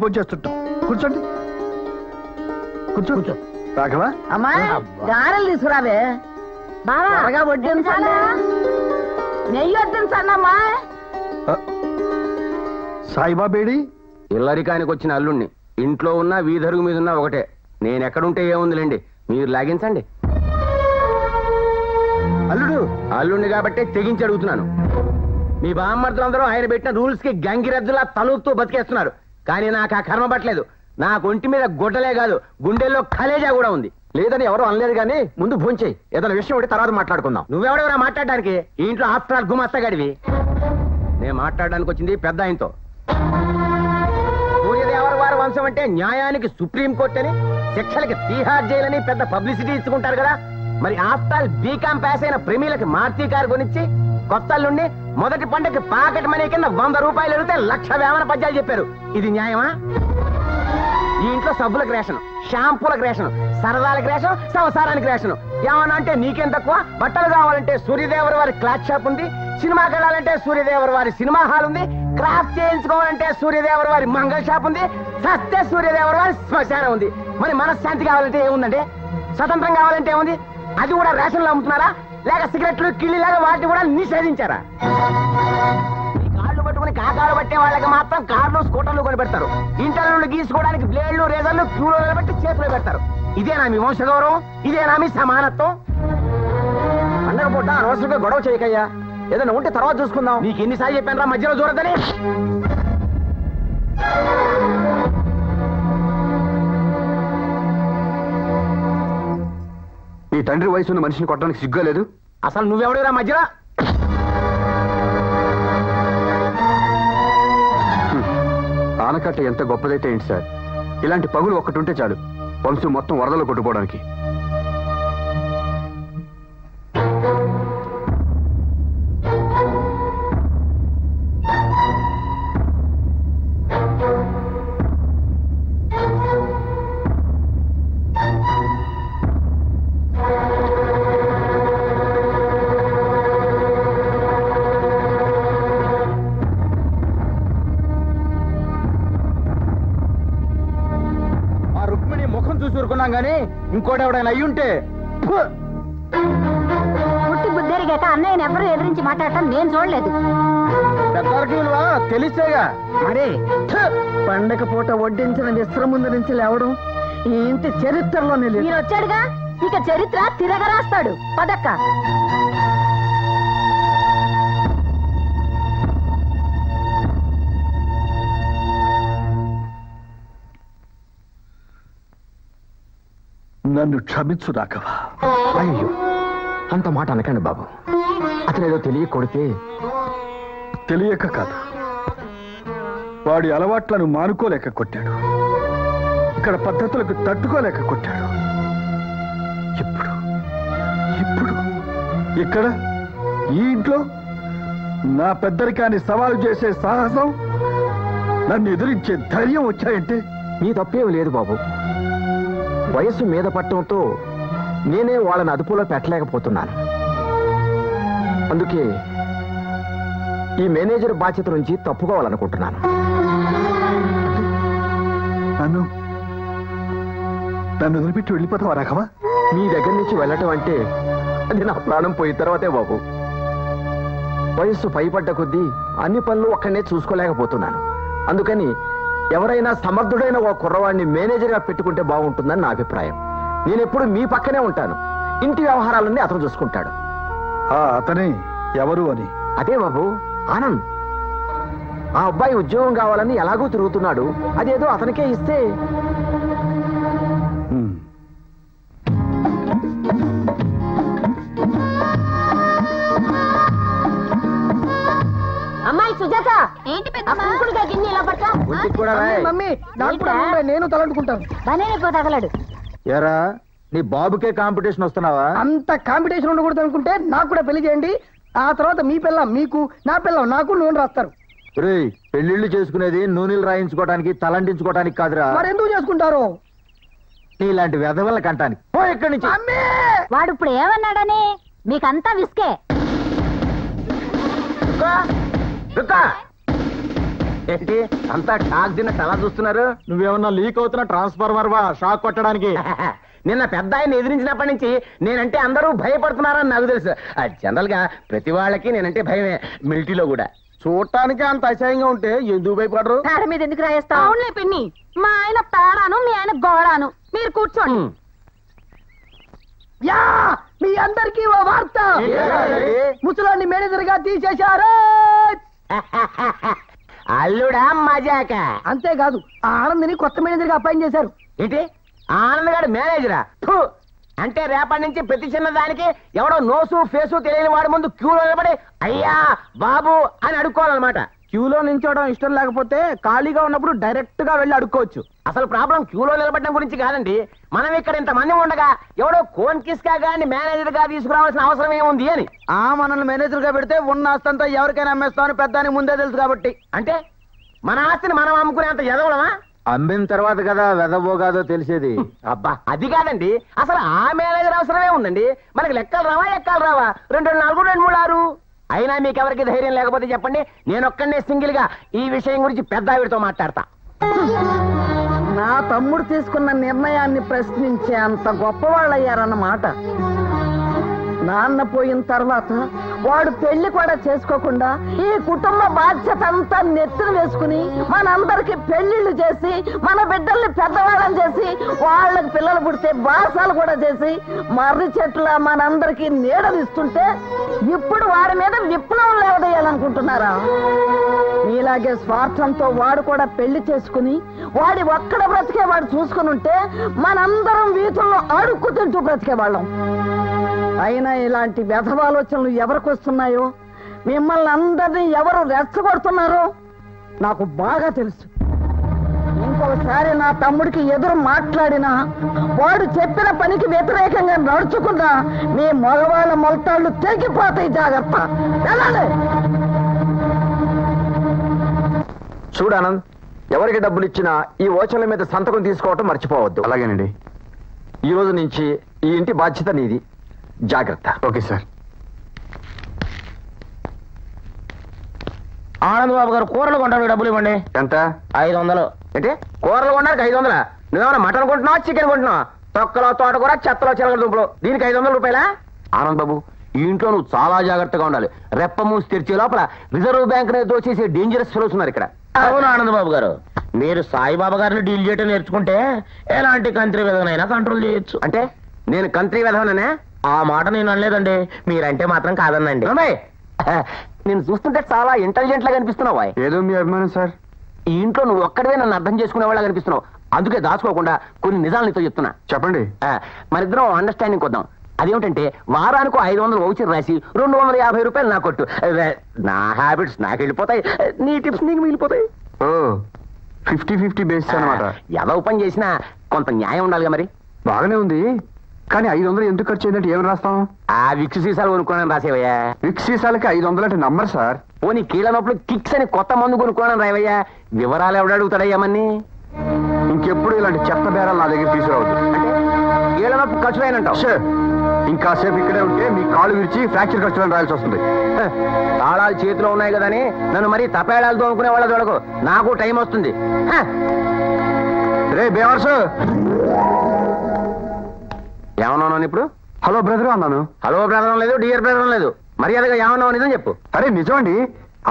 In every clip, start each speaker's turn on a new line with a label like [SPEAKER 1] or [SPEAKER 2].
[SPEAKER 1] భోజనం చేస్తుంటాం. కూర్చోండి, కూర్చో కూర్చో. రాఘవా,
[SPEAKER 2] అమ్మా గారెలు తీసుకురావే. బాగా వడ్డించాలా? నెయ్యి వడ్డించన్నమ్మా.
[SPEAKER 1] సాయిబాబేడి
[SPEAKER 3] ఇల్లరికానికి వచ్చిన అల్లుణ్ణి. ఇంట్లో ఉన్న వీధరుగు మీద ఉన్న ఒకటే. నేను ఎక్కడుంటే ఏముందిలేండి, మీరు లాగించండి.
[SPEAKER 1] అల్లుడు
[SPEAKER 3] అల్లుణ్ణి కాబట్టి తెగించి అడుగుతున్నాను. మీ బామ్మర్దులందరూ ఆయన పెట్టిన రూల్స్ కి గంగిరెద్దులా తలూపుతూ బతికేస్తున్నారు. కానీ నాకు ఆ కర్మ పట్టలేదు. నాకు ఒంటి మీద గుడ్డలే కాదు, గుండెల్లో కలేజా కూడా ఉంది.
[SPEAKER 4] లేదని ఎవరు అనలేదు కానీ ముందు భోంచేయి. ఏదైనా విషయం ఒకటి తర్వాత మాట్లాడుకుందాం.
[SPEAKER 3] నువ్వెవడెవరా మాట్లాడడానికి? ఈ ఇంట్లో ఆఫ్టర్ ఆల్ గుమస్తగాడివి. నేను మాట్లాడడానికి వచ్చింది పెద్ద ఆయనతో. సూర్యదేవర వారి వంశం అంటే న్యాయానికి సుప్రీంకోర్టు అని, శిక్షలకి తీహార్ జైలని పెద్ద పబ్లిసిటీ ఇచ్చుకుంటారు కదా. మరి ఆఫ్టర్ ఆల్ బీకాం పాస్ అయిన ప్రేమీలకి మారుతి కారు కొనిచ్చి కొత్తల్లుండి మొదటి పంటకి పాకెట్ మనీ కింద 100 రూపాయలు అడిగితే 1,00,000 వేమన పద్యాలు చెప్పారు. ఇది న్యాయమా? ఈ ఇంట్లో సబ్బులకు రేషన్, షాంపూలకు రేషన్, సరదాలకు రేషన్, సంసారానికి రేషన్. ఏమన్నా అంటే నీకేం తక్కువ? బట్టలు కావాలంటే సూర్యదేవర వారి క్లాత్ షాప్ ఉంది, సినిమాకి వెళ్ళాలంటే సూర్యదేవర వారి సినిమా హాల్ ఉంది, క్రాఫ్ట్ చేయించుకోవాలంటే సూర్యదేవర వారి మంగళ షాప్ ఉంది, సత్య సూర్యదేవర వారి శ్మశానం ఉంది. మరి మనశ్శాంతి కావాలంటే ఏముందండి? స్వతంత్రం కావాలంటే ఏముంది? అది కూడా రేషన్లో అమ్ముతున్నారా? లేక సిగరెట్లు కిళ్ళిలాగా వాటిని కూడా నిషేధించారా? ఈ కాళ్ళు పట్టుకుని కాకాలు పట్టే వాళ్ళకి మాత్రం కార్లు స్కూటర్లు కొని పెడతారు. ఇంటర్లు గీసుకోవడానికి బ్లేడ్లు రేజర్లు క్యూలో పెట్టి చేతిలో పెడతారు. ఇదేనా మీ వంశ గౌరవం? ఇదేనా మీ సమానత్వం?
[SPEAKER 4] పండగ పూట అనవసరంగా గొడవ చేయకయ్యా. ఏదైనా ఉంటే తర్వాత చూసుకుందాం.
[SPEAKER 3] నీకు ఎన్నిసార్లు చెప్పాను రా మధ్యలో చూడద్దని?
[SPEAKER 1] ఈ తండ్రి వయసు ఉన్న మనిషిని కొట్టడానికి సిగ్గా లేదు?
[SPEAKER 3] అసలు నువ్వెవడేరా మధ్యలో?
[SPEAKER 1] ఆనకట్ట ఎంత గొప్పదైతే ఏంటి సార్, ఇలాంటి పగులు ఒక్కటి ఉంటే చాలు వంశం మొత్తం వరదలో కొట్టుకోవడానికి.
[SPEAKER 3] చూసుకున్నాం గానీ ఇంకోటి ఎవడైనా అయ్యుంటే
[SPEAKER 2] పుట్టి బుద్ధెరిగాక అన్నయ్యని ఎవరు ఎదిరించి మాట్లాడటం నేను చూడలేదు.
[SPEAKER 3] పెద్దవారికి విలువ తెలిసేగా
[SPEAKER 2] మరి పండగ పూట వడ్డించిన విశ్రమ ముందు నుంచి లేవడం ఈ ఇంటి చరిత్రలోనే లేదు. మీరు వచ్చాడుగా, ఇక చరిత్ర తిరగరాస్తాడు. పదక్క.
[SPEAKER 1] నన్ను క్షమించు రాఘవ.
[SPEAKER 4] అయ్యో, అంత మాట అనకండి బాబు. అతనేదో తెలియ కొడితే.
[SPEAKER 1] తెలియక కాదు, వాడి అలవాట్లను మానుకోలేక కొట్టాడు. ఇక్కడ పద్ధతులకు తట్టుకోలేక కొట్టాడు. ఇప్పుడు ఇప్పుడు ఇక్కడ ఈ ఇంట్లో నా పెద్దరికాన్ని సవాలు చేసే సాహసం, నన్ను ఎదిరించే ధైర్యం వచ్చాయంటే
[SPEAKER 4] నీ తప్పేం లేదు బాబు. వయస్సు మీద పట్టడంతో నేనే వాళ్ళని అదుపులో పెట్టలేకపోతున్నాను. అందుకే ఈ మేనేజర్ బాధ్యత నుంచి తప్పుకోవాలనుకుంటున్నాను.
[SPEAKER 1] నన్ను వదిలిపెట్టి వెళ్ళిపోతావా రాఘవ?
[SPEAKER 4] మీ దగ్గర నుంచి వెళ్ళటం అంటే అది నా ప్రాణం పోయిన తర్వాతే బాబు. వయస్సు పైపడ్డ కొద్దీ అన్ని పనులు ఒక్కడనే చూసుకోలేకపోతున్నాను. అందుకని ఎవరైనా సమర్థుడైన ఓ కుర్రవాడిని మేనేజర్గా పెట్టుకుంటే బాగుంటుందని నా అభిప్రాయం. నేనెప్పుడు మీ పక్కనే ఉంటాను. ఇంటి వ్యవహారాలన్నీ అతను చూసుకుంటాడు.
[SPEAKER 1] అతనే ఎవరు అని?
[SPEAKER 4] అదే బాబు, ఆనంద్. ఆ అబ్బాయి ఉద్యోగం కావాలని ఎలాగూ తిరుగుతున్నాడు. అదేదో అతనికే ఇస్తే.
[SPEAKER 2] అమ్మాయి సుజాత, ఏంటి గిన్నె ఇలా పట్ట?
[SPEAKER 3] మమ్మీ
[SPEAKER 2] నేను తలంటుకుంటాను. బనేపో తగలడు.
[SPEAKER 3] ఎరా, నీ బాబుకే కాంపిటీషన్ వస్తున్నావా?
[SPEAKER 2] అంత కాంపిటీషన్ ఉండకూడదు అనుకుంటే నాకు కూడా పెళ్లి చేయండి. ఆ తర్వాత మీ పిల్లం మీకు, నా పిల్లం నాకు నూనె రాస్తారు.
[SPEAKER 3] పెళ్లిళ్ళు చేసుకునేది నూనెలు రాయించుకోవడానికి, తలండించుకోవడానికి కాదురా.
[SPEAKER 2] మరి ఎందుకు చేసుకుంటారు?
[SPEAKER 3] నీలాంటి వెధవల కంటానికి. పో ఇక్కడి నుంచి.
[SPEAKER 2] వాడు ఇప్పుడు ఏమన్నాడని? మీకంతా విసుకే.
[SPEAKER 3] ఏంటి అంతా షాక్ తిన్న తలా చూస్తున్నారు?
[SPEAKER 4] నువ్వేమన్నా లీక్ అవుతున్న ట్రాన్స్ఫార్మర్ వా షాక్ కొట్టడానికి?
[SPEAKER 3] నిన్న పెద్ద ఆయన ఎదిరించినప్పటి నుంచి నేనంటే అందరూ భయపడుతున్నారని నాకు తెలుసు. జనరల్ గా ప్రతి వాళ్ళకి నేనంటే భయమే, మిలిటరీలో కూడా.
[SPEAKER 4] చూడటానికి అంత అసహ్యంగా ఉంటే ఎందుకు భయపడరు?
[SPEAKER 2] పేడ మీద ఎందుకు రాయేస్తా? అవునులే పిన్ని, మా ఆయన పేడాను, మీ ఆయన గోడాను. మీరు కూర్చోండి. యా, మీ అందరికీ ఓ వార్త. ముసలాన్ని మేనేజర్ గా తీసేశారు.
[SPEAKER 3] అల్లుడా మజాక?
[SPEAKER 2] అంతేకాదు, ఆనందని కొత్త మేనేజర్ గా అపాయింట్ చేశారు.
[SPEAKER 3] ఏంటి ఆనంద్ గారు మేనేజరా? ఫు! అంటే రేపటి నుంచి ప్రతి చిన్న దానికి ఎవడో నోసు ఫేసు తెలియని వాడి ముందు క్యూలో నిలబడి అయ్యా బాబు అని అడుక్కోవాలన్నమాట.
[SPEAKER 4] క్యూలో నించోవడం ఇష్టం లేకపోతే ఖాళీగా ఉన్నప్పుడు డైరెక్ట్ గా వెళ్ళి అడుక్కోవచ్చు.
[SPEAKER 3] అసలు ప్రాబ్లం క్యూలో నిలబడడం గురించి కాదండి. మనం ఇక్కడ ఇంత మంది ఉండగా ఎవడో కోన్ కిస్కా గాని మేనేజర్ గా తీసుకురావాల్సిన అవసరం ఏముంది అని.
[SPEAKER 4] మనల్ని మేనేజర్ గా పెడితే ఉన్న ఆస్తంతా ఎవరికైనా అమ్మేస్తామని పెద్దానికి ముందే తెలుసు కాబట్టి.
[SPEAKER 3] అంటే మన ఆస్తిని మనం అమ్ముకునేంత ఎదవలమా?
[SPEAKER 4] అమ్మిన తర్వాత కదా వెదబోగాదో తెలిసేది.
[SPEAKER 3] అబ్బా అది కాదండి, అసలు ఆ మేనేజర్ అవసరమే ఉందండి. మనకి లెక్కలు రావా ఎక్కలు రావా? 2 4 2 3 6. అయినా మీకెవరికి ధైర్యం లేకపోతే చెప్పండి, నేను ఒక్కనే సింగిల్ గా ఈ విషయం గురించి పెద్ద ఆవిడతో మాట్లాడతా.
[SPEAKER 2] నా తమ్ముడు తీసుకున్న నిర్ణయాన్ని ప్రశ్నించే అంత గొప్పవాళ్ళయ్యారన్నమాట. నాన్న పోయిన తర్వాత వాడు పెళ్లి కూడా చేసుకోకుండా ఈ కుటుంబ బాధ్యత అంతా నెత్తిన వేసుకుని మనందరికి పెళ్లిళ్ళు చేసి మన బిడ్డల్ని పెద్దవాళ్ళని చేసి వాళ్ళకి పిల్లలు పుడితే బాసాలు కూడా చేసి మర్రి చెట్ల మనందరికి నీడనిస్తుంటే ఇప్పుడు వాడి మీద విప్లవం లేవదేయాలనుకుంటున్నారా? మీలాగే స్వార్థంతో వాడు కూడా పెళ్లి చేసుకుని వాడి ఒక్కడ బ్రతికే వాడు చూసుకుని ఉంటే మనందరం వీధుల్లో అడుక్కు తింటూ బ్రతికేవాళ్ళం. అయినా ఇలాంటి వ్యధవాలోచనలు ఎవరికి వస్తున్నాయో, మిమ్మల్ని అందరినీ ఎవరు రెచ్చగొడుతున్నారో నాకు బాగా తెలుసు. ఇంకొకసారి నా తమ్ముడికి ఎదురు మాట్లాడినా, వాడు చెప్పిన పనికి వ్యతిరేకంగా నడుచుకున్నా మీ మగవాళ్ళ మొలతాళ్ళు తెగిపోతాయి. జాగ్రత్త. వెళ్ళండి.
[SPEAKER 4] చూడు ఆనంద్, ఎవరికి డబ్బులు ఇచ్చినా ఈ ఓచర్ల మీద సంతకం తీసుకోవటం మర్చిపోవద్దు.
[SPEAKER 1] అలాగేనండి.
[SPEAKER 4] ఈ రోజు నుంచి ఈ ఇంటి బాధ్యత నీది. జాగ్రత్త.
[SPEAKER 1] Okay sir.
[SPEAKER 3] ఆనంద్ బాబు గారు కూరలు కొంటాను, డబ్బులు ఇవ్వండి.
[SPEAKER 1] ఎంత?
[SPEAKER 3] 500. అంటే కూరలు కొనడానికి 500? నువ్వేమన్నా మటన్ కొంటున్నావా, చికెన్ కొంటున్నావా? తొక్కలో తోటకూర, చెత్తలో చిలకల దుంపలు, దీనికి 500 రూపాయలా? ఆనంద్ బాబు, ఈ ఇంట్లో నువ్వు చాలా జాగ్రత్తగా ఉండాలి. రెప్ప మూసి తెరిచే లోపల రిజర్వ్ బ్యాంక్ దోచేసే డేంజరస్ ఫెలోస్ ఉన్నారు ఇక్కడ. అవును ఆనంద్ బాబు గారు, మీరు సాయిబాబా గారిని డీల్ చేయటం నేర్చుకుంటే ఎలాంటి కంట్రీ విధవనైనా కంట్రోల్ చేయొచ్చు. అంటే నేను కంట్రీ విధవననే? ఆ మాట నేను అనలేదండి, మీరంటే మాత్రం కాదనండి. నేను చూస్తుంటే చాలా ఇంటెలిజెంట్ లాగా అనిపిస్తున్నావు.
[SPEAKER 1] ఏదో మీ అభిమానం సార్.
[SPEAKER 3] ఈ ఇంట్లో నువ్వు ఒక్కడే నన్ను అర్థం చేసుకునేవాళ్ళగా అనిపిస్తున్నావు. అందుకే దాచుకోకుండా కొన్ని నిజాలు నీతో చెప్తున్నా.
[SPEAKER 1] చెప్పండి.
[SPEAKER 3] మరిద్దరం అండర్స్టాండింగ్ కొద్దాం. అదేమిటంటే వారానికి 500 వౌచర్ రాసి 250 రూపాయలు నా కొట్టు. నా హ్యాబిట్స్ నాకు వెళ్ళిపోతాయి, నీ టిప్స్ నీకు మిగిలిపోతాయి.
[SPEAKER 1] ఓ 50-50 బేస్ అన్నమాట.
[SPEAKER 3] ఏదో పని చేసినా కొంత న్యాయం ఉండాలిగా మరి.
[SPEAKER 1] బాగానే ఉంది, కానీ 500 ఎందుకు ఖర్చు అయిందంటే ఏమని రాస్తాం?
[SPEAKER 3] ఆ విక్స్ సీసాలు కొనుక్కోనని రాసేవయ్యా.
[SPEAKER 1] విక్స్ సీసాలకి 500 అంటే నంబర్ సార్.
[SPEAKER 3] పోనీ కీళ్ళ నొప్పులు కిక్స్ అని కొత్త మందు కొనుక్కోనని రావయ్యా. వివరాలు ఎవడు అడుగుతాడయ్యామని?
[SPEAKER 1] ఇంకెప్పుడు ఇలాంటి చెత్త బేరాలు నా దగ్గర తీసుకురావద్దు.
[SPEAKER 3] అంటే కీళ్ళ నొప్పి ఖర్చు అయినంటావు.
[SPEAKER 1] షే, ఇంకాసేపు ఇక్కడే ఉంటే మీ కాళ్ళు విరిచి ఫ్రాక్చర్ ఖర్చులను రాయాల్సి వస్తుంది.
[SPEAKER 3] తాళాలు చేతిలో ఉన్నాయి కదా అని నన్ను మరీ తపేళాలతో అనుకునే వాళ్ళ చూడకు, నాకు టైం వస్తుంది.
[SPEAKER 1] రే బేవర్సు,
[SPEAKER 3] ఏమన్నాను ఇప్పుడు?
[SPEAKER 1] హలో బ్రదర్ అన్నాను.
[SPEAKER 3] హలో బ్రదర్ లేదు, డియర్ బ్రదర్ లేదు. మర్యాదగా ఏమన్నావు నిజం చెప్పు.
[SPEAKER 1] అరే నిజమండి.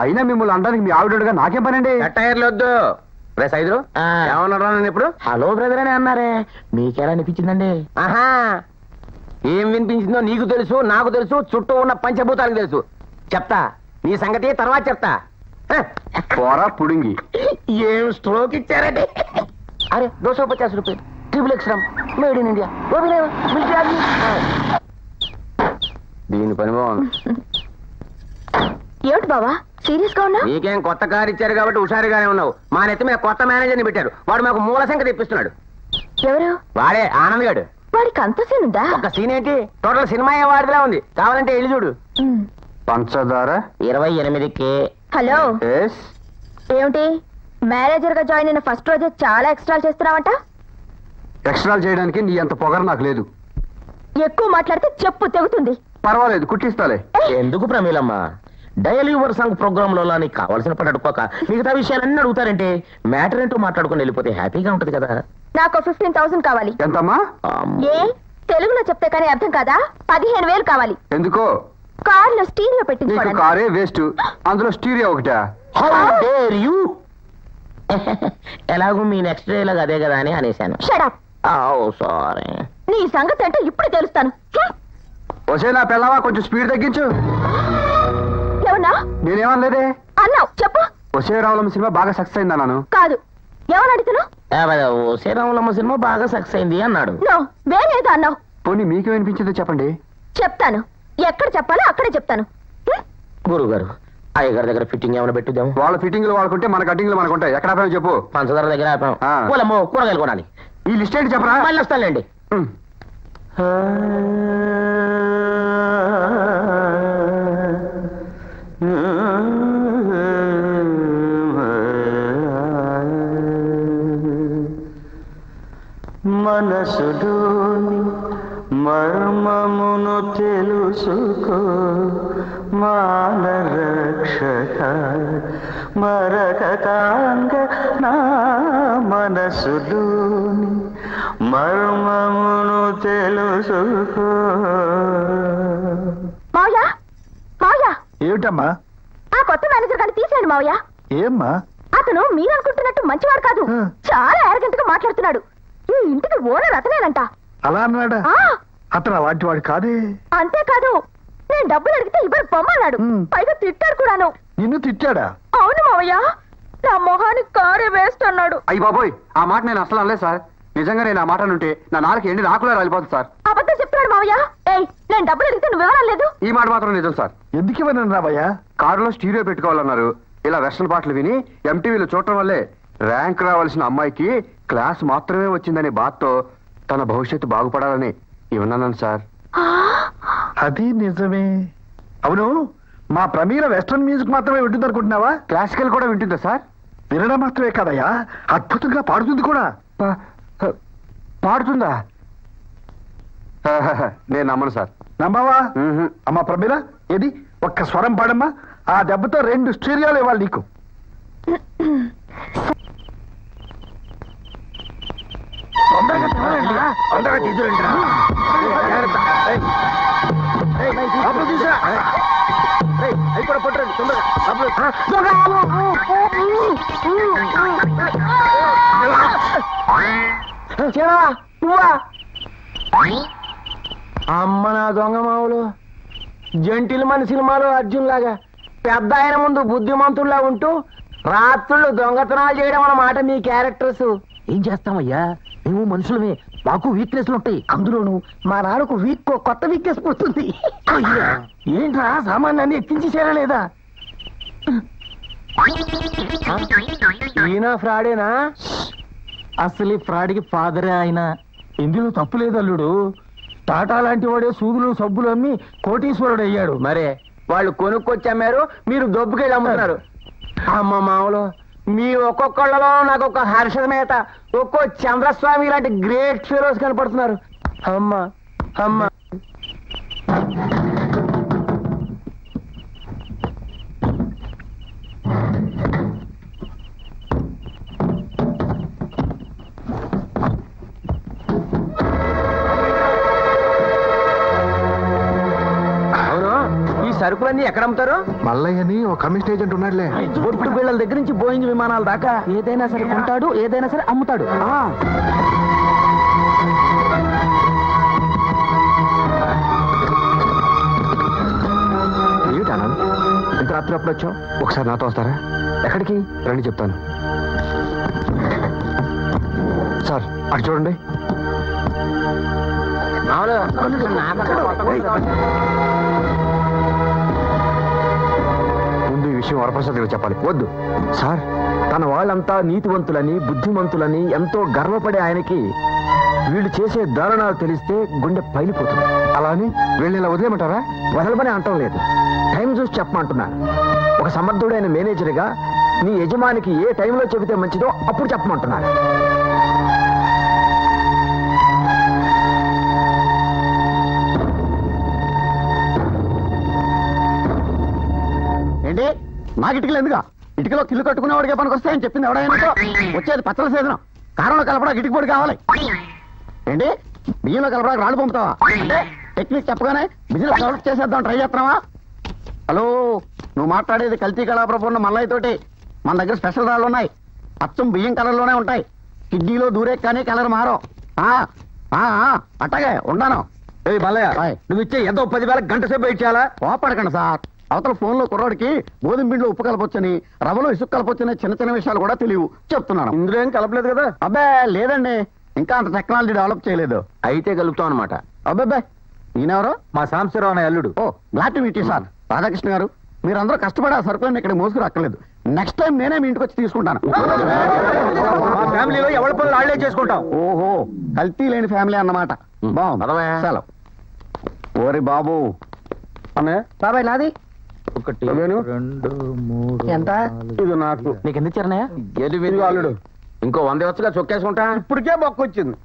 [SPEAKER 1] అయినా మిమ్మల్ని అనడానికి మీ ఆవిడగా నాకేం పనండి?
[SPEAKER 3] టైర్లు వద్దు. రే సైదులు, ఏమన్నారా నేను ఇప్పుడు? హలో బ్రదర్ అని అన్నారే, మీకెలా అనిపించిందండి? ఆహా, ఏం వినిపించిందో నీకు తెలుసు, నాకు తెలుసు, చుట్టూ ఉన్న పంచభూతాలకు తెలుసు. చెప్తా నీ సంగతి తర్వాత చెప్తా.
[SPEAKER 1] పోరా పుడింగి.
[SPEAKER 3] ఏం స్ట్రోక్ ఇచ్చారండి? అరే 250 రూపాయలు, ట్రిపుల్ ఎక్స్ట్రామ్, మేడ్ ఇన్ ఇండియా. దీని పని బాగుంది.
[SPEAKER 2] ఏమిటి బావా సీరియస్ గా ఉన్నా?
[SPEAKER 3] నీకేం కొత్త కారు ఇచ్చారు కాబట్టి హుషారుగానే ఉన్నావు. మా నెత్తి మీద కొత్త మేనేజర్ని పెట్టారు. వాడు మాకు మూల సంఖ్య తెప్పిస్తున్నాడు.
[SPEAKER 2] ఎవరు?
[SPEAKER 3] వాడే ఆనంద్ గాడు.
[SPEAKER 2] వాడికి అంత సీన్ ఉందా?
[SPEAKER 3] ఒక సీన్ ఏంటి, టోటల్ సినిమా వాడిలా ఉంది. కావాలంటే వెళ్ళి చూడు.
[SPEAKER 1] పంచదార
[SPEAKER 3] 28కి.
[SPEAKER 2] Hello,
[SPEAKER 1] yes.
[SPEAKER 2] ఏమిటి మేనేజర్ గా జాయిన్ అయిన ఫస్ట్ రోజే చాలా ఎక్స్ట్రాలు చేస్తున్నావంట?
[SPEAKER 1] ఎక్స్ట్రాలు చేయడానికి నీ అంత పొగరు నాకు లేదు.
[SPEAKER 2] ఎక్కువ మాట్లాడితే చెప్పు తెగుతుంది.
[SPEAKER 1] పర్వాలేదు, కుట్టిస్తాలే.
[SPEAKER 3] ఎందుకు ప్రమీలమ్మ,
[SPEAKER 5] డైలీ యువర్ సాంగ్ ప్రోగ్రామ్ లో నీకు కావాల్సిన పని అడుక్కోక మిగతా విషయాలన్నీ అడుగుతారంటే మ్యాటర్ ఏంటో మాట్లాడుకుని వెళ్ళిపోతే హ్యాపీగా ఉంటది కదా.
[SPEAKER 6] నాకు 15,000 కావాలి.
[SPEAKER 1] ఎంతమ్మా?
[SPEAKER 6] ఏ తెలుగులో చెప్తే కానీ అర్థం కాదా? 15,000 కావాలి.
[SPEAKER 1] ఎందుకో?
[SPEAKER 6] కార్లో స్టీరియో
[SPEAKER 1] నీకు
[SPEAKER 6] పెట్టించుకోవడానికి.
[SPEAKER 1] కారే వేస్ట్, అందులో స్టీరియో ఒకటా?
[SPEAKER 5] How dare you. ఎలాగో మీ నెక్స్ట్ డే లాగా అదే కదా అని అనేశాను.
[SPEAKER 6] Shut up.
[SPEAKER 5] సారీ.
[SPEAKER 6] నీ సంగతి అంటే ఇప్పుడు తెలుస్తాను.
[SPEAKER 1] వసే నా పిల్లవా, కొంచెం స్పీడ్ తగ్గించు.
[SPEAKER 6] ఏమన్నా
[SPEAKER 1] నేనేమనలేదే.
[SPEAKER 6] అన్నావు చెప్పు.
[SPEAKER 1] వసే రావులమ్మ సినిమా బాగా సక్సెస్ అయిందన్నాను.
[SPEAKER 6] కాదు, ఏమని అడుగుతున్నావు?
[SPEAKER 5] శ్రీరాములమ్మ సినిమా బాగా సక్సెస్ అయింది అన్నాడు.
[SPEAKER 6] నో, వేరేదో అన్నావు.
[SPEAKER 1] పోనీ మీకు వినిపించిందో చెప్పండి.
[SPEAKER 6] చెప్తాను, ఎక్కడ చెప్పాలో అక్కడే చెప్తాను.
[SPEAKER 5] గురుగారు, అయ్యగారి దగ్గర ఫిట్టింగ్ ఏమైనా పెట్టుదాం.
[SPEAKER 1] వాళ్ళ ఫిట్టింగ్లు వాళ్ళకుంటే మన కటింగ్లు మనకుంటాయి. ఎక్కడ ఆపామో చెప్పు.
[SPEAKER 5] పంచదార దగ్గర ఆపాం.
[SPEAKER 1] ఆ.
[SPEAKER 5] పూలమ్మో కూరగాయలు కొనాలి.
[SPEAKER 1] ఈ లిస్ట్ ఏంటి చెప్పరా?
[SPEAKER 5] మళ్ళీ వస్తానులేండి.
[SPEAKER 1] ఉమ్.
[SPEAKER 7] మనసులోని మర్మమును తెలుసుకో మానరక్షక మరకతాంగ నా మనసులోని మర్మమును తెలుసుకో.
[SPEAKER 6] మావయ్య, మావయ్య,
[SPEAKER 7] ఏమిటమ్మా?
[SPEAKER 6] ఆ కొత్త మేనేజర్ గారిని తీసేయండి మావయ్య.
[SPEAKER 7] ఏమ్మా?
[SPEAKER 6] అతను మీరు అనుకుంటున్నట్టు మంచివాడు కాదు. చాలా అరగంట గా మాట్లాడుతున్నాడు. ఈ ఇంటికి ఓనర్ అతనేనంట.
[SPEAKER 7] అలా అన్నాడా?
[SPEAKER 6] ఆ,
[SPEAKER 7] అతను అలాంటి వాడు కాదే.
[SPEAKER 6] అంతేకాదు, నేను డబ్బులు అడిగితే ఇవ్వరు బొమ్మన్నాడు. పైగా తిట్టాడు కూడాను.
[SPEAKER 7] నిన్ను తిట్టాడా?
[SPEAKER 6] అవును మావయ్య, నా మొహానికి కారే వేస్ట్ అన్నాడు.
[SPEAKER 1] అయ్యి బాబోయ్, ఆ మాట నేను అసలు అనలేదు సార్. నిజంగా నేను ఆ మాట ఉంటే నా నాలుగు ఎండి నాకులా రాలిపోతుంది సార్.
[SPEAKER 6] అబద్ధం చెప్తున్నాడు మావయ్య. ఏయ్, నేను డబ్బులు అడిగితే నువ్వు ఇవ్వలేదు.
[SPEAKER 1] ఈ మాట మాత్రం నిజం సార్.
[SPEAKER 7] ఎందుకు ఇవ్వను రాబయ్యా?
[SPEAKER 1] కారులో స్టీరియో పెట్టుకోవాలన్నారు. ఇలా వెస్టర్న్ పాటలు విని ఎంటీవీలో చూడటం వల్లే ర్యాంక్ రావాల్సిన అమ్మాయికి క్లాస్ మాత్రమే వచ్చిందనే బాధతో తన భవిష్యత్తు బాగుపడాలని ఇవ్వన్నాను సార్.
[SPEAKER 7] అది నిజమే. అవును, మా ప్రమీల వెస్ట్రన్ మ్యూజిక్ మాత్రమే వింటుంది అనుకుంటున్నావా?
[SPEAKER 1] క్లాసికల్ కూడా వింటుందా సార్?
[SPEAKER 7] వినడం మాత్రమే కాదయ్యా, అద్భుతంగా పాడుతుంది కూడా.
[SPEAKER 1] పాడుతుందా? నేను నమ్మను సార్.
[SPEAKER 7] నమ్మవా?
[SPEAKER 1] మ్మ్హ్.
[SPEAKER 7] అమ్మా ప్రమీల, ఏది ఒక్క స్వరం పాడమ్మా. ఆ దెబ్బతో 2 స్టీరియాలు ఇవ్వాలి నీకు. తొందరగా తీసుకురండి రా. లోపలికి తీసుకురా. అవి కూడా పట్టురండి తొందరగా.
[SPEAKER 3] అమ్మ నా దొంగ మావులు, జంటిల్ మన సినిమాలో అర్జున్ లాగా పెద్ద ఆయన ముందు బుద్ధిమంతుల్లా ఉంటూ రాత్రులు దొంగతనాలు చేయడం అన్నమాట మీ క్యారెక్టర్స్.
[SPEAKER 5] ఏం చేస్తామయ్యా, మేము మనుషులమే, మాకు వీక్నెస్లు ఉంటాయి.
[SPEAKER 2] అందులోను మా నాన్నకు కొత్త వీక్నెస్ పుడుతుంది.
[SPEAKER 7] ఏంట్రా సామాన్యాన్ని ఎక్కించేసారా లేదా?
[SPEAKER 3] ఈయన ఫ్రాడేనా?
[SPEAKER 7] అసలు ఫ్రాడ్కి ఫాదరే ఆయన. ఇందులో తప్పు లేదు అల్లుడు. టాటా లాంటి వాడే సూదులు సబ్బులు అమ్మి కోటీశ్వరుడు అయ్యాడు.
[SPEAKER 3] మరే వాళ్ళు కొనుక్కొచ్చి అమ్మారు, మీరు దొబ్బుకెళ్ళి అమ్ముతున్నారు. అమ్మ మామూలు, మీ ఒక్కొక్కళ్ళలో నాకు ఒక హర్షమేత, ఒక్కో చంద్రస్వామి లాంటి గ్రేట్ ఫీరోస్ కనపడుతున్నారు. అమ్మ అమ్మ సరుకులన్నీ ఎక్కడ అమ్ముతారు?
[SPEAKER 7] మల్లయ్యని ఒక కమిషన్ ఏజెంట్ ఉన్నాడులే.
[SPEAKER 2] బొట్టు బిళ్ళల దగ్గర నుంచి బోయింగ్ విమానాల దాకా ఏదైనా సరే కొంటాడు, ఏదైనా సరే అమ్ముతాడు.
[SPEAKER 1] ఏమిటి ఆనంద్, ఇంత రాత్రి అప్పుడు వచ్చావు? ఒకసారి నాతో వస్తారా? ఎక్కడికి రండి చెప్తాను. సార్ అటు చూడండి. ముందు ఈ విషయం వరప్రసాద్ గారు చెప్పాలి. వద్దు
[SPEAKER 4] సార్, తన వాళ్ళంతా నీతివంతులని బుద్ధిమంతులని ఎంతో గర్వపడే ఆయనకి వీళ్ళు చేసే దారుణాలు తెలిస్తే గుండె పైలిపోతుంది.
[SPEAKER 1] అలా అని వీళ్ళని ఇలా వదిలేమంటారా?
[SPEAKER 4] వదలమని అంటం లేదు, టైం చూసి చెప్పమంటున్నాను. ఒక సమర్థుడైన మేనేజర్గా నీ యజమానికి ఏ టైంలో చెబితే మంచిదో అప్పుడు చెప్పమంటున్నాను.
[SPEAKER 3] నాకు ఇటుకలు ఎందుగా ఇటుకలో కిల్లు కట్టుకునేవాడికే పనికి వస్తాయని చెప్పింది ఎవడైనా వచ్చేది పచ్చల సీజనం కారంలో కలపడానికి ఇటుక పొడి కావాలి ఏంటి బియ్యంలో కలపడానికి రాళ్ళు పంపుతావా అంటే టెక్నిక్ చెప్పగానే బిజినెస్ డెవలప్ చేసేద్దాం ట్రై చేస్తున్నావా హలో నువ్వు మాట్లాడేది కల్తీ కళాప్రపూర్ణ మల్లయ్య తోటి మన దగ్గర స్పెషల్ రాళ్ళు ఉన్నాయి అచ్చం బియ్యం కలర్లోనే ఉంటాయి కిడ్నీలో దూరే కానీ కలర్ మారో అట్టగే ఉన్నాను
[SPEAKER 4] మల్లయ్య నువ్వు ఇచ్చే ఏదో 10,000 గంట సేపు వెయిట్ చేయాలా?
[SPEAKER 3] కోపడకండి సార్ అవతల ఫోన్ లో కుర్రాడికి గోధుమ పిండిలో ఉప్పు కలపొచ్చని రవ్వలో ఇసుక కలపొచ్చని చిన్న చిన్న విషయాలు కూడా తెలియవు చెప్తున్నాను.
[SPEAKER 4] ఇందులో ఏం కలపలేదు కదా?
[SPEAKER 3] అబ్బే లేదండి ఇంకా అంత టెక్నాలజీ డెవలప్ చేయలేదు.
[SPEAKER 4] అయితే కలుపుతాం అనమాట.
[SPEAKER 3] అబ్బాబ్బే ఈయనెవరు?
[SPEAKER 4] మా సాంబశివరావు అనే అల్లుడు.
[SPEAKER 3] Oh glad to meet you sir. Radhakrishna garu మీరందరూ కష్టపడి ఆ సరుకులను ఇక్కడ మోసుకుని అక్కర్లేదు. నెక్స్ట్ టైం నేనే మీ ఇంటికి వచ్చి తీసుకుంటాను.
[SPEAKER 4] మా ఫ్యామిలీలో ఎవరి పనులు వాళ్ళే చేసుకుంటాం.
[SPEAKER 3] ఓహో కల్తీ లేని ఫ్యామిలీ అన్నమాట. బాగుంది సెలవు. ఓరి బాబు
[SPEAKER 4] అన్నయ్య
[SPEAKER 2] బాబాయ్ నాది
[SPEAKER 4] 1 2 3
[SPEAKER 2] ఎంత?
[SPEAKER 4] ఇది నాకు.
[SPEAKER 7] నీకు ఎందుకు ఇచ్చారన్నయ్య?
[SPEAKER 4] ఇదిగో అల్లుడు ఇంకో 100 వచ్చుగా చొక్కేసుకుంటా. ఇప్పటికే బొక్క వచ్చింది.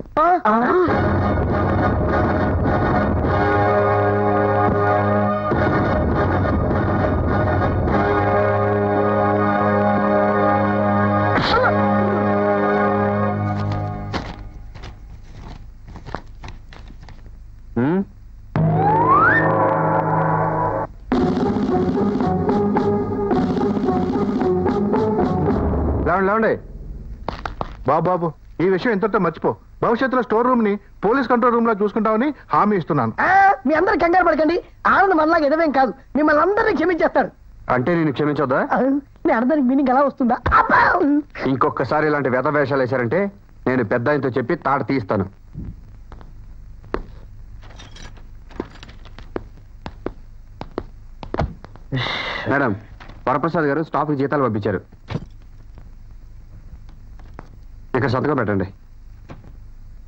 [SPEAKER 1] లేవండి
[SPEAKER 8] బాబు ఈ విషయం ఇంతటితో మర్చిపో. భవిష్యత్తులో స్టోర్ రూమ్ ని పోలీస్ కంట్రోల్ రూమ్ లా చూసుకుంటామని హామీ ఇస్తున్నాను.
[SPEAKER 2] మీ అందరు కంగారు పడకండి. ఆనందం మనలాగా ఎదవేం కాదు. మిమ్మల్ని అందరినీ క్షమించేస్తాడు.
[SPEAKER 1] అంటే నేను క్షమించొద్దా?
[SPEAKER 2] మీ అందరికి మీనింగ్ ఎలా వస్తుందా? అబ్బా!
[SPEAKER 1] ఇంకొకసారి ఇలాంటి వ్యధ వేషాలు వేశారంటే నేను పెద్ద ఆయనతో చెప్పి తాట తీస్తాను. మేడం వరప్రసాద్ గారు స్టాఫ్ కి జీతాలు పంపించారు. ఇక్కడ సంతకం పెట్టండి.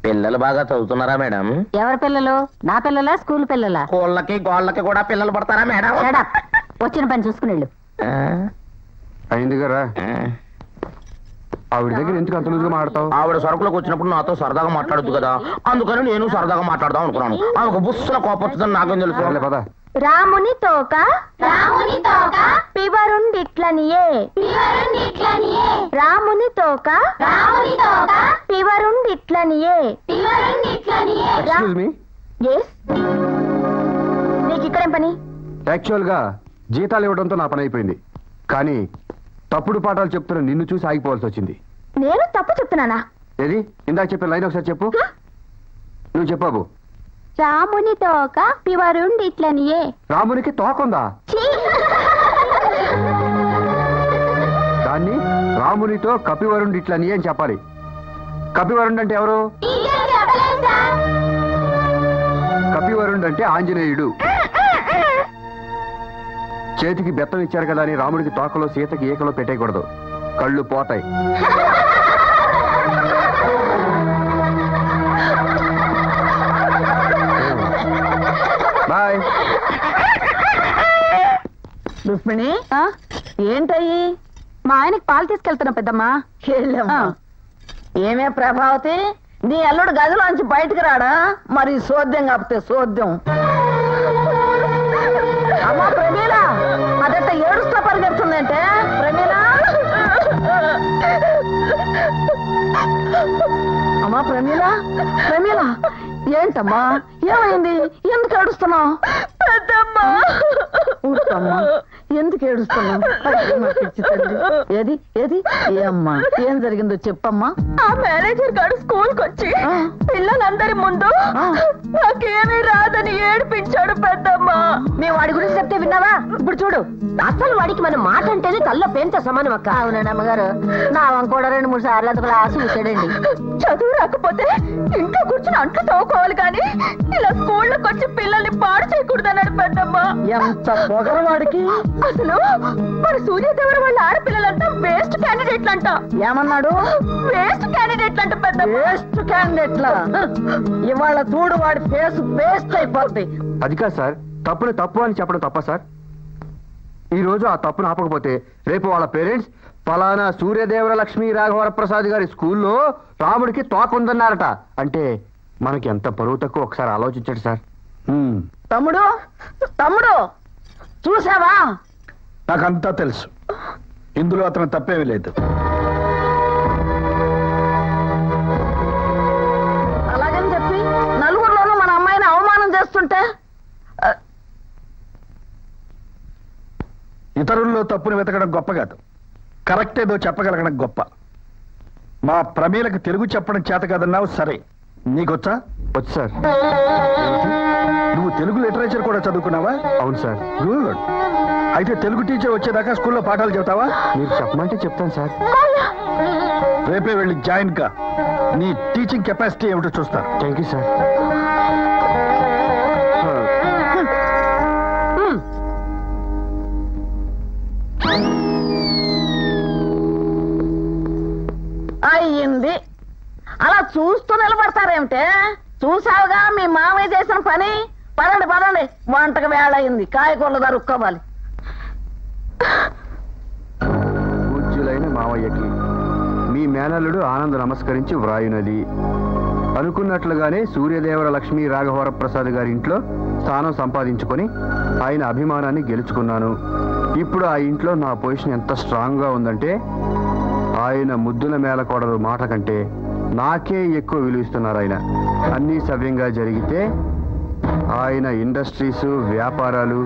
[SPEAKER 5] పిల్లలు బాగా చదువుతున్నారా మేడం?
[SPEAKER 6] ఎవరి పిల్లలు? నా పిల్లలా స్కూల్ పిల్లలా?
[SPEAKER 5] కోళ్ళకి గోళ్ళకి కూడా పిల్లలు పడతారా మేడం?
[SPEAKER 6] Shut up. వచ్చిన పని చూసుకుని వెళ్ళు.
[SPEAKER 1] అయింది గారా ఆవిడ దగ్గర ఎందుకు అంత లూజుగా మాట్లాడతావు?
[SPEAKER 5] ఆవిడ సరుకులకు వచ్చినప్పుడు నాతో సరదాగా మాట్లాడద్దు కదా, అందుకని నేను సరదాగా మాట్లాడదాం అనుకున్నాను. ఆమెకు బుస్సుల కోపం వస్తుందని నాకేం తెలుసు.
[SPEAKER 1] సర్లే పద.
[SPEAKER 6] రాముని తోక పివరుండిట్లనియే రాముని తోక పివరుండిట్లనియే.
[SPEAKER 1] ఎక్స్క్యూజ్ మీ,
[SPEAKER 6] ఎస్, నీకు ఇక్కడేం పని?
[SPEAKER 1] యాక్చువల్ గా జీతాలు ఇవ్వడంతో నా పని అయిపోయింది. కానీ తప్పుడు పాఠాలు చెప్తున్న నిన్ను చూసి ఆగిపోవాల్సి వచ్చింది.
[SPEAKER 6] నేను తప్పు చెప్తున్నానా?
[SPEAKER 1] ఏది ఇందాక చెప్పిన లైన్ ఒకసారి చెప్పు. నువ్వు చెప్పావు.
[SPEAKER 6] రాముని తోక పివరుండిట్లనియే.
[SPEAKER 1] రామునికి తోకుందా?
[SPEAKER 6] ఛీ!
[SPEAKER 1] దాన్ని రామునితో కపివరుండి ఇట్లని అని చెప్పాలి. కపివరుండు అంటే ఎవరు? కపివరుండు అంటే ఆంజనేయుడు. చేతికి బెత్తం ఇచ్చారు కదా అని రాముడికి తోకలో సీతకి ఏకలో పెట్టేయకూడదు, కళ్ళు పోతాయి. బాయ్.
[SPEAKER 2] రుక్మిణి ఏంటయ్యి?
[SPEAKER 6] మా ఆయనకి పాలు తీసుకెళ్తున్నా పెద్దమ్మా.
[SPEAKER 2] వెళ్ళమ్మా. ఏమే ప్రభావతి, నీ అల్లుడు గదిలోంచి బయటకు రాడా? మరి సోద్యం కాకపోతే సోద్యం. అమ్మా ప్రమీల, అదంతా ఏడుస్తా పరిగెడుతుందంటే. ప్రమీల, అమ్మా ప్రమీల, ప్రమీల ఏంటమ్మా ఏమైంది? ఎందుకు ఏడుస్తున్నావు? ఊరుకోమ్మా, ఎందుకు ఏడుస్తున్నావు? ఏది ఏది ఏమ్మా ఏం జరిగిందో చెప్పమ్మా.
[SPEAKER 6] ఆ మేనేజర్ గారు స్కూల్ కొచ్చి పిల్లలందరి ముందు నాకేమీ రాదని ఏడిపించాడు పెద్దమ్మ.
[SPEAKER 2] మేము వాడి గురించి చెప్తే విన్నావా? ఇప్పుడు చూడు.
[SPEAKER 6] అసలు వాడికి మన మాట అంటేనే తల్ల పేంత సమానం అక్క.
[SPEAKER 2] అవునండి అమ్మగారు, నా వంక కూడా 2-3 సార్లు అంత క్లాసు చూసాడండి.
[SPEAKER 6] చదువు రాకపోతే ఇంట్లో కూర్చుని అంట్లు తవ్వుకోవాలి కానీ ఇలా స్కూల్లోకి వచ్చి పిల్లల్ని పాడు చేయకూడదన్నాడు పెద్దమ్మ.
[SPEAKER 2] ఎంత పొగరు వాడికి.
[SPEAKER 6] అసలు మన సూర్యదేవుడు వాళ్ళ ఆడపిల్లలంతా వేస్ట్ క్యాండిడేట్లు అంట.
[SPEAKER 2] ఏమన్నాడు?
[SPEAKER 6] వేస్ట్ క్యాండిడేట్లు అంట పెద్దమ్మ.
[SPEAKER 2] వేస్ట్ క్యాండిడేట్లా? ఇవాళ చూడు వాడి ఫేస్ వేస్ట్ అయిపోద్ది.
[SPEAKER 1] అది కాదు సార్, తప్పుని తప్పు అని చెప్పడం తప్ప సార్? ఈ రోజు ఆ తప్పును ఆపకపోతే రేపు వాళ్ళ పేరెంట్స్ ఫలానా సూర్యదేవర లక్ష్మీ రాఘవరప్రసాద్ గారి స్కూల్లో రాముడికి తోక ఉందన్నారట అంటే మనకి ఎంత పరువు తక్కువ ఒకసారి ఆలోచించండి సార్.
[SPEAKER 2] తమ్ముడు, తమ్ముడు చూసావా?
[SPEAKER 8] నాకంతా తెలుసు.
[SPEAKER 7] ఇందులో అతను తప్పేమీ లేదు.
[SPEAKER 2] అలాగని చెప్పి నలుగురిలోనూ మన అమ్మాయిని అవమానం చేస్తుంటే
[SPEAKER 7] ఇతరుల్లో తప్పును వెతకడం గొప్ప కాదు, కరెక్ట్ ఏదో చెప్పగలగడం గొప్ప. మా ప్రమీలకు తెలుగు చెప్పడం చేత కాదన్నావు, సరే నీకొచ్చా?
[SPEAKER 1] వచ్చు సార్.
[SPEAKER 7] నువ్వు తెలుగు లిటరేచర్ కూడా చదువుకున్నావా?
[SPEAKER 1] అవును సార్.
[SPEAKER 7] గుడ్. అయితే తెలుగు టీచర్ వచ్చేదాకా స్కూల్లో పాఠాలు చెబుతావా?
[SPEAKER 1] మీరు చెప్పమంటే చెప్తాను సార్.
[SPEAKER 7] రేపే వెళ్ళి జాయిన్ కా, నీ టీచింగ్ కెపాసిటీ ఏమిటో చూస్తాను.
[SPEAKER 1] Thank you sir.
[SPEAKER 2] అయ్యింది. అలా చూస్తూ నిలబడతారేమిటే? చూసావుగా మీ మామయ్య చేసిన పని. పదండి పదండి, వంటకు వేళ అయింది, కాయగూరలు దొరుక్కోవాలి.
[SPEAKER 1] పూజ్యులైన మావయ్యకి మీ మేనల్లుడు ఆనంద్ నమస్కరించి వ్రాయునది. అనుకున్నట్లుగానే సూర్యదేవర లక్ష్మీ రాఘవర ప్రసాద్ గారి ఇంట్లో స్థానం సంపాదించుకొని ఆయన అభిమానాన్ని గెలుచుకున్నాను. ఇప్పుడు ఆ ఇంట్లో నా పొజిషన్ ఎంత స్ట్రాంగ్ గా ఉందంటే ఆయన ముద్దుల మేలకోడలు మాట కంటే నాకే ఎక్కువ విలువిస్తున్నారు. ఆయన అన్నీ సవ్యంగా జరిగితే ఆయన ఇండస్ట్రీస్ వ్యాపారాలు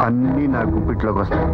[SPEAKER 1] అన్నీ నా గుప్పిట్లోకి వస్తాయి.